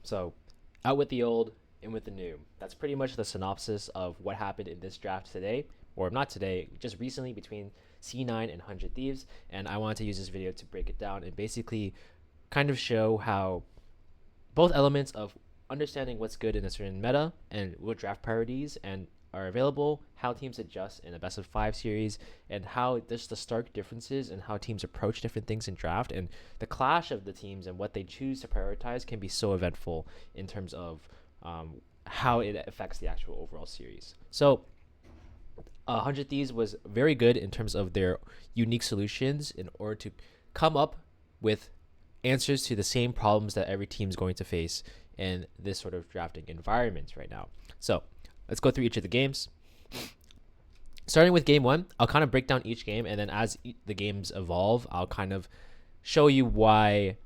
So out with the old, in with the new. That's pretty much the synopsis of what happened in this draft today, or not today, just recently between C9 and 100 Thieves. And I wanted to use this video to break it down and basically kind of show how both elements of understanding what's good in a certain meta and what draft priorities and are available, how teams adjust in a best of five series, and how just the stark differences and how teams approach different things in draft and the clash of the teams and what they choose to prioritize can be so eventful in terms of how it affects the actual overall series. So 100 Thieves was very good in terms of their unique solutions in order to come up with answers to the same problems that every team's going to face in this sort of drafting environment right now. So let's go through each of the games. Starting with game one, I'll kind of break down each game, and then as the games evolve, I'll kind of show you why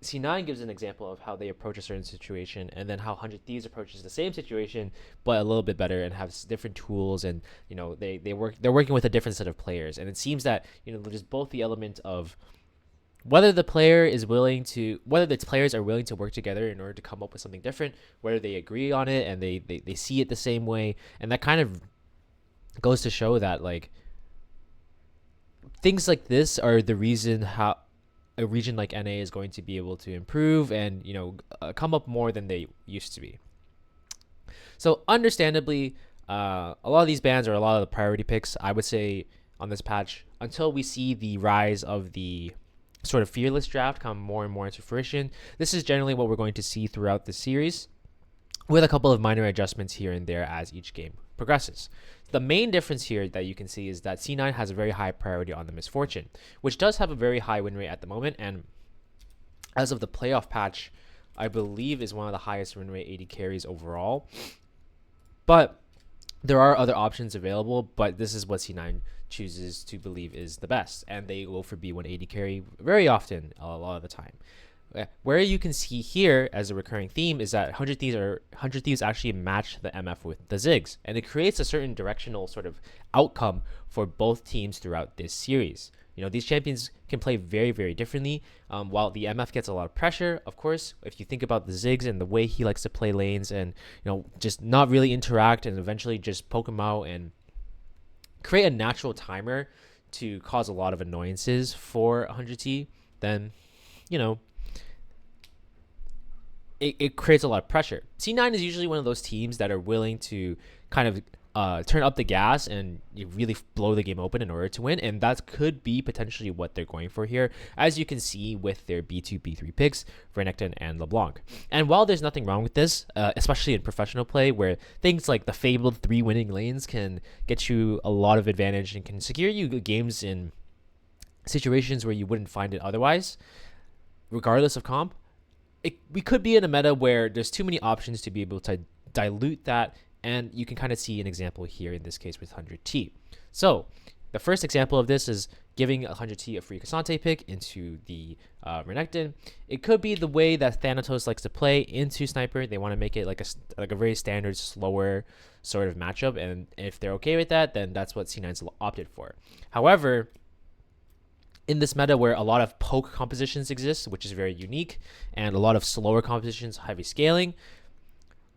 C9 gives an example of how they approach a certain situation, and then how 100 Thieves approaches the same situation, but a little bit better and have different tools, and they're working with a different set of players, and it seems that there's both the element of whether the players are willing to work together in order to come up with something different, whether they agree on it and they see it the same way, and that kind of goes to show that like things like this are the reason how a region like NA is going to be able to improve and come up more than they used to be. So understandably, a lot of these bans are a lot of the priority picks, I would say, on this patch until we see the rise of the sort of fearless draft come more and more into fruition. This is generally what we're going to see throughout the series, with a couple of minor adjustments here and there as each game progresses. The main difference here that you can see is that C9 has a very high priority on the Misfortune, which does have a very high win rate at the moment, and as of the playoff patch, I believe is one of the highest win rate 80 carries overall. But there are other options available, but this is what C9 chooses to believe is the best, and they go for B180 carry very often, a lot of the time. Where you can see here as a recurring theme is that 100 Thieves actually match the MF with the Ziggs, and it creates a certain directional sort of outcome for both teams throughout this series. These champions can play very, very differently. While the MF gets a lot of pressure, of course, if you think about the Ziggs and the way he likes to play lanes and just not really interact and eventually just poke him out and create a natural timer to cause a lot of annoyances for 100T, then it creates a lot of pressure. C9 is usually one of those teams that are willing to kind of turn up the gas and you really blow the game open in order to win, and that could be potentially what they're going for here, as you can see with their B2, B3 picks, Renekton and LeBlanc. And while there's nothing wrong with this, especially in professional play, where things like the fabled 3 winning lanes can get you a lot of advantage and can secure you games in situations where you wouldn't find it otherwise, regardless of comp, we could be in a meta where there's too many options to be able to dilute that, and you can kind of see an example here in this case with 100T. So the first example of this is giving 100T a free Cassante pick into the Renekton. It could be the way that Thanatos likes to play into Sniper. They want to make it like a very standard, slower sort of matchup, and if they're okay with that, then that's what C9's opted for. However, in this meta where a lot of poke compositions exist, which is very unique, and a lot of slower compositions, heavy scaling,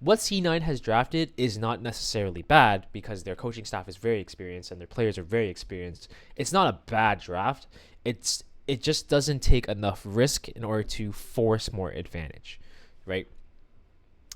what C9 has drafted is not necessarily bad because their coaching staff is very experienced and their players are very experienced. It's not a bad draft. It just doesn't take enough risk in order to force more advantage, right?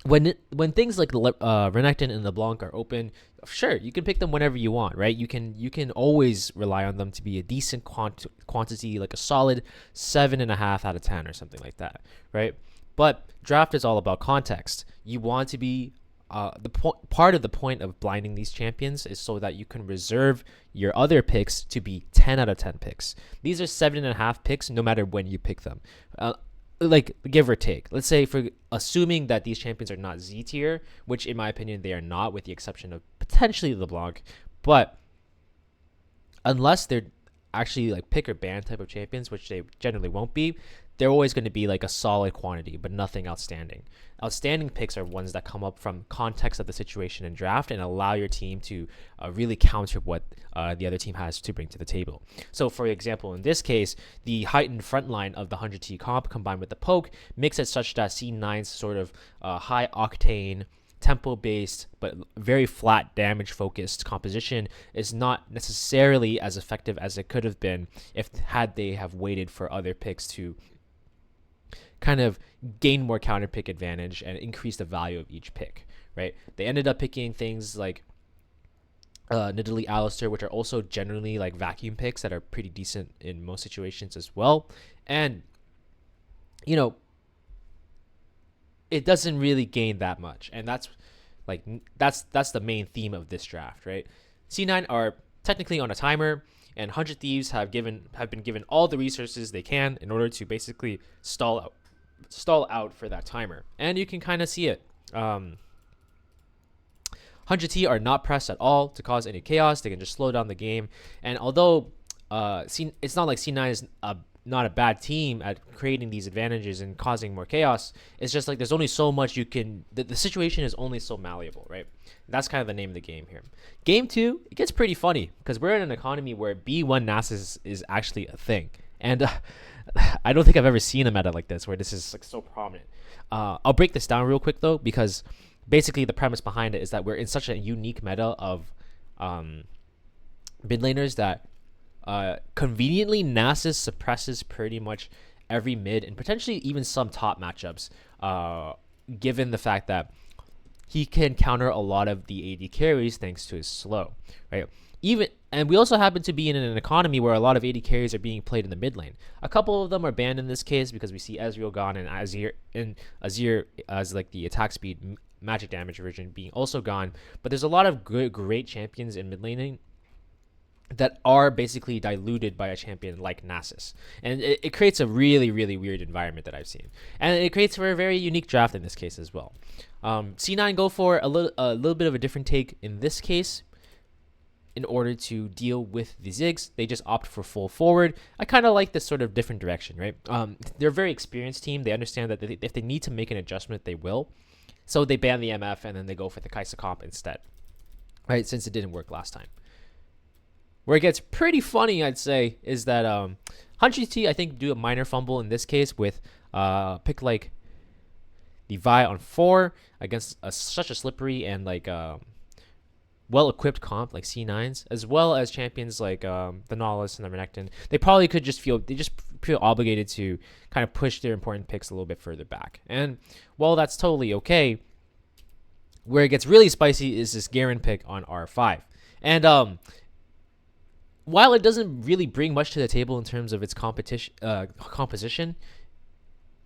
When things like Renekton and LeBlanc are open, sure, you can pick them whenever you want, right? You can always rely on them to be a decent quantity, like a solid 7.5 out of 10 or something like that, right? But draft is all about context. You want to be part of the point of blinding these champions is so that you can reserve your other picks to be 10 out of 10 picks. These are 7.5 picks no matter when you pick them. Like give or take. Let's say for assuming that these champions are not Z tier, which in my opinion they are not, with the exception of potentially LeBlanc, but unless they're actually like pick or ban type of champions, which they generally won't be, they're always going to be like a solid quantity, but nothing outstanding. Outstanding picks are ones that come up from context of the situation and draft and allow your team to really counter what the other team has to bring to the table. So, for example, in this case, the heightened front line of the 100T comp combined with the poke makes it such that C9's sort of high octane, tempo based but very flat damage focused composition is not necessarily as effective as it could have been if had they have waited for other picks to kind of gain more counter pick advantage and increase the value of each pick, right? They ended up picking things like Nidalee Alistair, which are also generally like vacuum picks that are pretty decent in most situations as well. And, you know, it doesn't really gain that much. And that's the main theme of this draft, right? C9 are technically on a timer, and 100 Thieves have been given all the resources they can in order to basically stall out for that timer. And you can kind of see it. 100T are not pressed at all to cause any chaos. They can just slow down the game. And although it's not like C9 is not a bad team at creating these advantages and causing more chaos, it's just like there's only so much you can. The situation is only so malleable, right? That's kind of the name of the game here. Game 2, it gets pretty funny because we're in an economy where B1 Nasus is actually a thing. And I don't think I've ever seen a meta like this where this is like so prominent. I'll break this down real quick though, because basically the premise behind it is that we're in such a unique meta of mid laners that conveniently Nasus suppresses pretty much every mid and potentially even some top matchups, given the fact that he can counter a lot of the AD carries thanks to his slow, right? And we also happen to be in an economy where a lot of AD carries are being played in the mid lane. A couple of them are banned in this case because we see Ezreal gone and Azir as like the attack speed magic damage version being also gone. But there's a lot of great champions in mid laning that are basically diluted by a champion like Nasus. And it creates a really, really weird environment that I've seen. And it creates for a very unique draft in this case as well. C9 go for a little bit of a different take in this case. In order to deal with the Ziggs, they just opt for full forward. I kind of like this sort of different direction, right? They're a very experienced team. They understand that if they need to make an adjustment, they will. So they ban the MF and then they go for the Kaisa comp instead, right? Since it didn't work last time. Where it gets pretty funny, I'd say, is that 100T, I think, do a minor fumble in this case with pick like the Vi on 4 against such a slippery and like well-equipped comp like C9s, as well as champions like the Nautilus and the Renekton. They probably could just feel obligated to kind of push their important picks a little bit further back. And while that's totally okay, where it gets really spicy is this Garen pick on R5. And while it doesn't really bring much to the table in terms of its composition,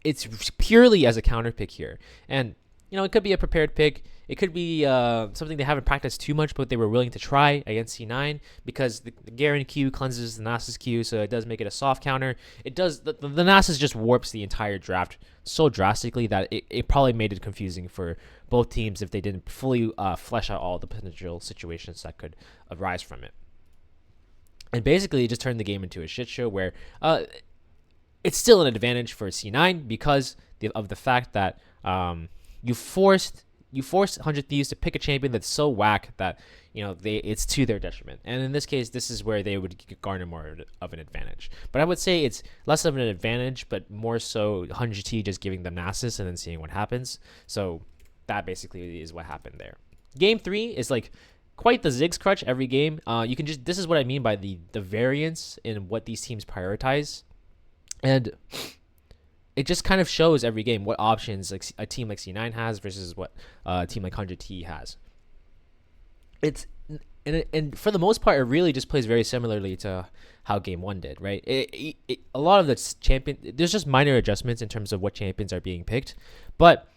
it's purely as a counter pick here. And you know, it could be a prepared pick. It could be something they haven't practiced too much, but they were willing to try against C9 because the Garen Q cleanses the Nasus Q, so it does make it a soft counter. It does the Nasus just warps the entire draft so drastically that it probably made it confusing for both teams if they didn't fully flesh out all the potential situations that could arise from it. And basically, it just turned the game into a shit show where it's still an advantage for C9 because of the fact that you forced 100 Thieves to pick a champion that's so whack that, you know, it's to their detriment. And in this case, this is where they would garner more of an advantage. But I would say it's less of an advantage, but more so 100T just giving them Nasus and then seeing what happens. So that basically is what happened there. Game 3 is like quite the Ziggs crutch every game. This is what I mean by the variance in what these teams prioritize. And it just kind of shows every game what options like a team like C9 has versus what a team like 100T has. And for the most part, it really just plays very similarly to how Game 1 did, right? A lot of the there's just minor adjustments in terms of what champions are being picked, but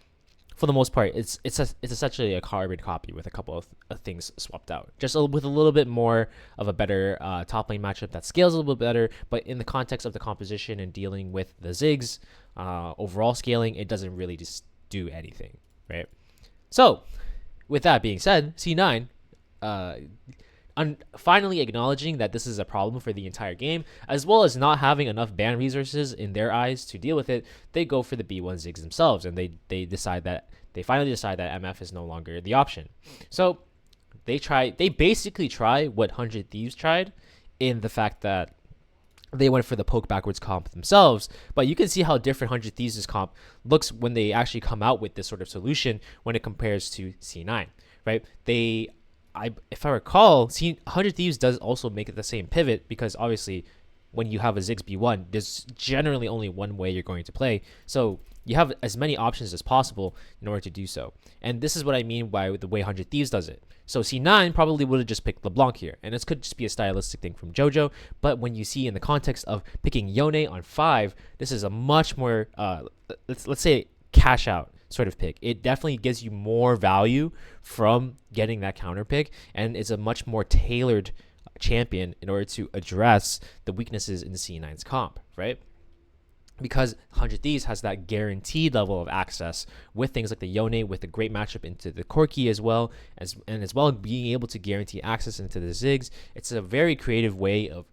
for the most part, it's essentially a carbon copy with a couple of things swapped out, just with a little bit more of a better top lane matchup that scales a little bit better. But in the context of the composition and dealing with the Ziggs, overall scaling, it doesn't really just do anything, right? So, with that being said, C9, finally acknowledging that this is a problem for the entire game, as well as not having enough ban resources in their eyes to deal with it, they go for the B1 Ziggs themselves, and they finally decide that MF is no longer the option. So they basically try what 100 Thieves tried, in the fact that they went for the poke backwards comp themselves, but you can see how different 100 Thieves' comp looks when they actually come out with this sort of solution when it compares to C9, right? If I recall, 100 Thieves does also make it the same pivot, because obviously when you have a Ziggs B1, there's generally only one way you're going to play. So you have as many options as possible in order to do so. And this is what I mean by the way 100 Thieves does it. So C9 probably would have just picked LeBlanc here, and this could just be a stylistic thing from JoJo, but when you see in the context of picking Yone on 5, this is a much more, let's say, cash out sort of pick. It definitely gives you more value from getting that counter pick, and it's a much more tailored champion in order to address the weaknesses in C9's comp, right? Because 100 Thieves has that guaranteed level of access with things like the Yone, with a great matchup into the Corki as well, as well being able to guarantee access into the Ziggs. It's a very creative way of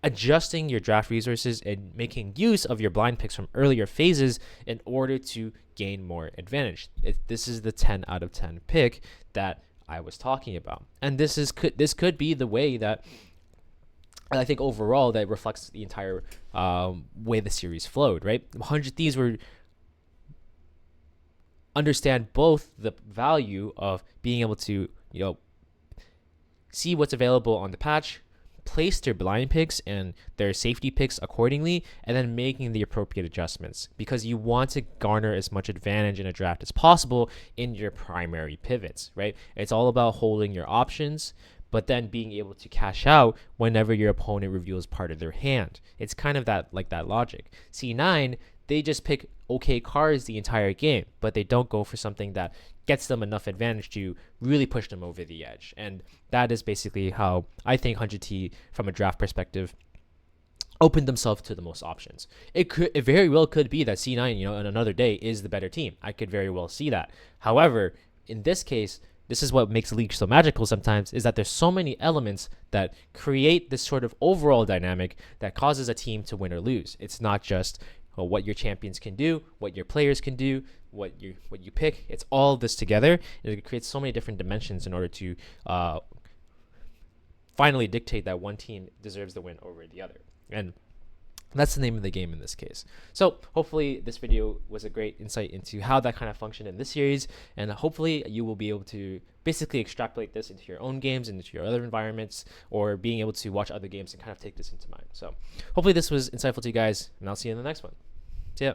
adjusting your draft resources and making use of your blind picks from earlier phases in order to gain more advantage. This is the 10 out of 10 pick that I was talking about, and this could be the way that I think overall that reflects the entire way the series flowed, right? 100 Thieves were understand both the value of being able to, see what's available on the patch, place their blind picks and their safety picks accordingly, and then making the appropriate adjustments, because you want to garner as much advantage in a draft as possible in your primary pivots, right? It's all about holding your options, but then being able to cash out whenever your opponent reveals part of their hand. It's kind of that logic. C9, they just pick okay cards the entire game, but they don't go for something that gets them enough advantage to really push them over the edge. And that is basically how I think 100T, from a draft perspective, opened themselves to the most options. It very well could be that C9, in another day, is the better team. I could very well see that. However, in this case, this is what makes League so magical sometimes, is that there's so many elements that create this sort of overall dynamic that causes a team to win or lose. It's not just what your champions can do, what your players can do, what you pick. It's all this together, and it creates so many different dimensions in order to finally dictate that one team deserves the win over the other. And that's the name of the game in this case. So hopefully this video was a great insight into how that kind of functioned in this series, and hopefully you will be able to basically extrapolate this into your own games and into your other environments, or being able to watch other games and kind of take this into mind. So hopefully this was insightful to you guys, and I'll see you in the next one. See ya.